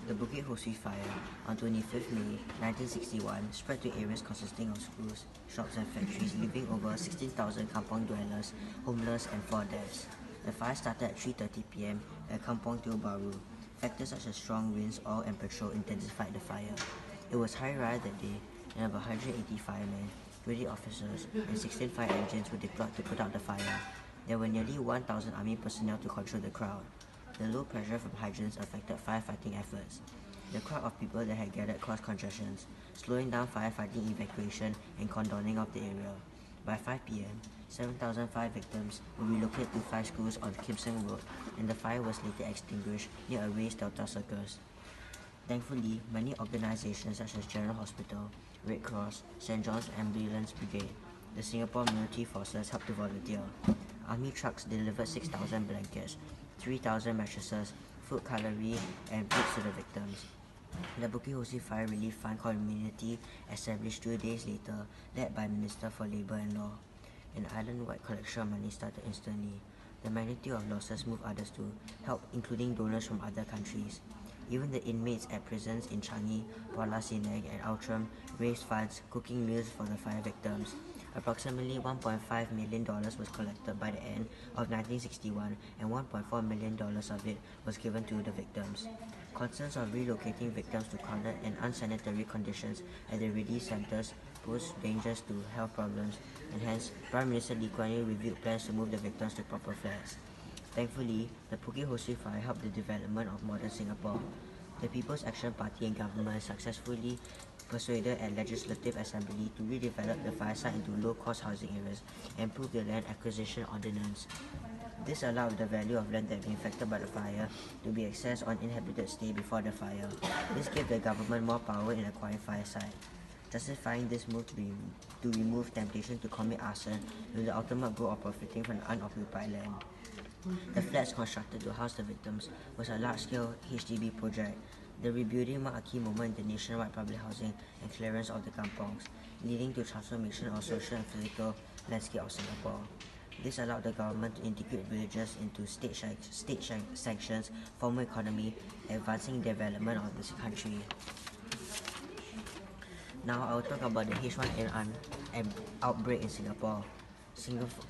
The Bukit fire on 25th May 1961 spread to areas consisting of schools, shops and factories, leaving over 16,000 kampong dwellers homeless and 4 deaths. The fire started at 3:30 p.m. at Kampong Teo Baru. Factors such as strong winds, oil and petrol intensified the fire. It was high ride that day, and about 180 firemen, 20 officers, and 16 fire engines were deployed to put out the fire. There were nearly 1,000 army personnel to control the crowd. The low pressure from hydrants affected firefighting efforts. The crowd of people that had gathered caused congestions, slowing down firefighting evacuation and condoning of the area. By 5 p.m., 7,005 victims were relocated to 5 schools on Kimseng Road, and the fire was later extinguished near a raised Delta Circus. Thankfully, many organizations such as General Hospital, Red Cross, St. John's Ambulance Brigade, the Singapore Military Forces helped to volunteer. Army trucks delivered 6,000 blankets, 3,000 mattresses, food cutlery, and foods to the victims. The Bukit Fire Relief Fund community established 2 days later, led by Minister for Labour and Law. An island-wide collection of money started instantly. The magnitude of losses moved others to help, including donors from other countries. Even the inmates at prisons in Changi, Kuala Sinang, and Outram raised funds, cooking meals for the fire victims. Approximately $1.5 million was collected by the end of 1961, and $1.4 million of it was given to the victims. Concerns of relocating victims to crowded and unsanitary conditions at the release centers pose dangers to health problems, and hence Prime Minister Lee Kuan Yew reviewed plans to move the victims to proper flats. Thankfully, the Bukit Fire helped the development of modern Singapore. The People's Action Party and government successfully persuaded a legislative assembly to redevelop the fire site into low-cost housing areas and improve the land acquisition ordinance. This allowed the value of land that had been affected by the fire to be accessed on inhabited stay before the fire. This gave the government more power in acquiring fire site, justifying this move to remove temptation to commit arson with the ultimate goal of profiting from the unoccupied land. The flats constructed to house the victims was a large-scale HDB project. The rebuilding marked a key moment in the nationwide public housing and clearance of the kampongs, leading to transformation of social and physical landscape of Singapore. This allowed the government to integrate villages into state-sanctioned formal economy, advancing development of this country. Now I will talk about the H1N1 outbreak in Singapore.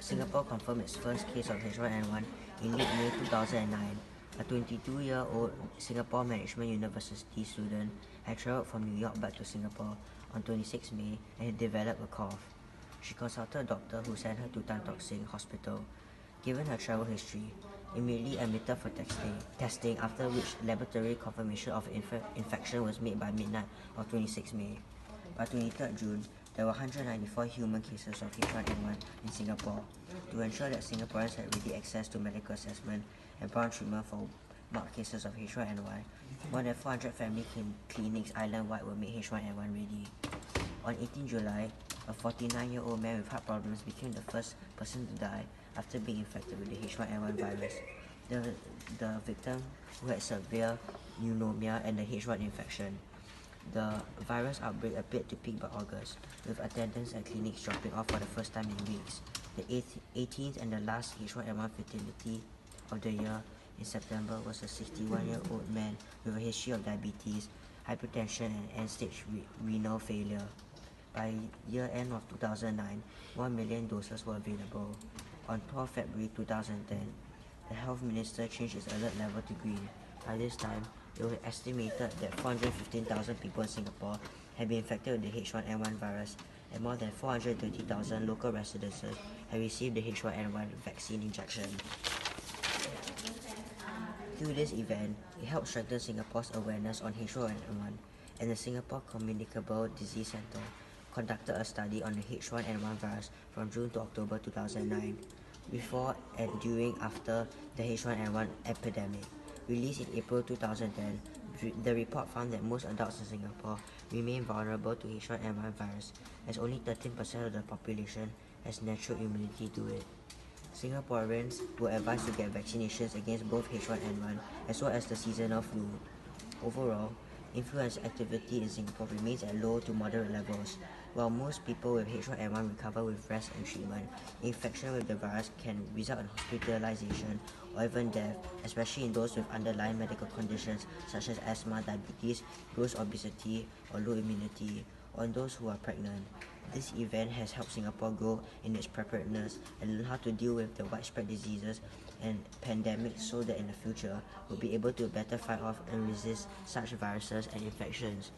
Singapore confirmed its first case of H1N1 in late May 2009. A 22-year-old Singapore Management University student had travelled from New York back to Singapore on 26 May and had developed a cough. She consulted a doctor who sent her to Tan Tock Seng Hospital. Given her travel history, immediately admitted for testing, after which laboratory confirmation of infection was made by midnight of 26 May. By 23rd June, there were 194 human cases of H1N1 in Singapore. To ensure that Singaporeans had ready access to medical assessment and prompt treatment for marked cases of H1N1, more than 400 family clinics island-wide were made H1N1 ready. On 18 July, a 49-year-old man with heart problems became the first person to die after being infected with the H1N1 virus. The victim, who had severe pneumonia and the H1 infection. The virus outbreak appeared to peak by August, with attendance at clinics dropping off for the first time in weeks. The 18th and the last H1N1 fatality of the year in September was a 61-year-old man with a history of diabetes, hypertension and end-stage renal failure. By year-end of 2009, 1 million doses were available. On 12 February 2010, the Health Minister changed its alert level to green. By this time, it was estimated that 415,000 people in Singapore had been infected with the H1N1 virus, and more than 430,000 local residents had received the H1N1 vaccine injection. Through this event, it helped strengthen Singapore's awareness on H1N1, and the Singapore Communicable Disease Centre conducted a study on the H1N1 virus from June to October 2009, before and during after the H1N1 epidemic. Released in April 2010, the report found that most adults in Singapore remain vulnerable to H1N1 virus, as only 13% of the population has natural immunity to it. Singaporeans were advised to get vaccinations against both H1N1 as well as the seasonal flu. Overall, influenza activity in Singapore remains at low to moderate levels. While most people with H1N1 recover with rest and treatment, infection with the virus can result in hospitalization or even death, especially in those with underlying medical conditions such as asthma, diabetes, gross obesity, or low immunity, or in those who are pregnant. This event has helped Singapore grow in its preparedness and learn how to deal with the widespread diseases and pandemics so that in the future we'll be able to better fight off and resist such viruses and infections.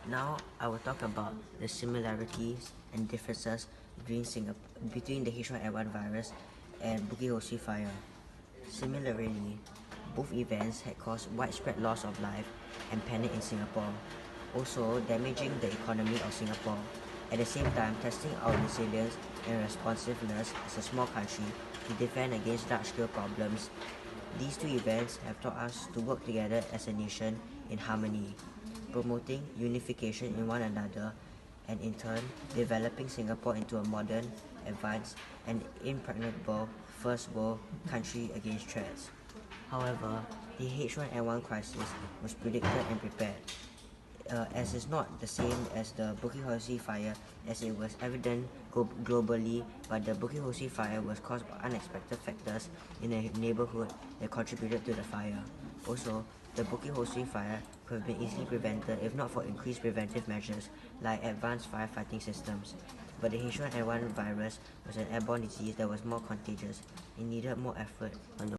Now I will talk about the similarities and differences between the H1N1 virus and Bukit fire. Similarly, both events had caused widespread loss of life and panic in Singapore, also damaging the economy of Singapore. At the same time, testing our resilience and responsiveness as a small country to defend against large-scale problems. These two events have taught us to work together as a nation in harmony, promoting unification in one another, and in turn, developing Singapore into a modern, advanced, and impregnable first world country against threats. However, the H1N1 crisis was predicted and prepared, as it's not the same as the Bukit fire, as it was evident globally, but the Bukit fire was caused by unexpected factors in the neighborhood that contributed to the fire. Also, the Bukit fire could have been easily prevented if not for increased preventive measures like advanced firefighting systems. But the H1N1 virus was an airborne disease that was more contagious. It needed more effort on the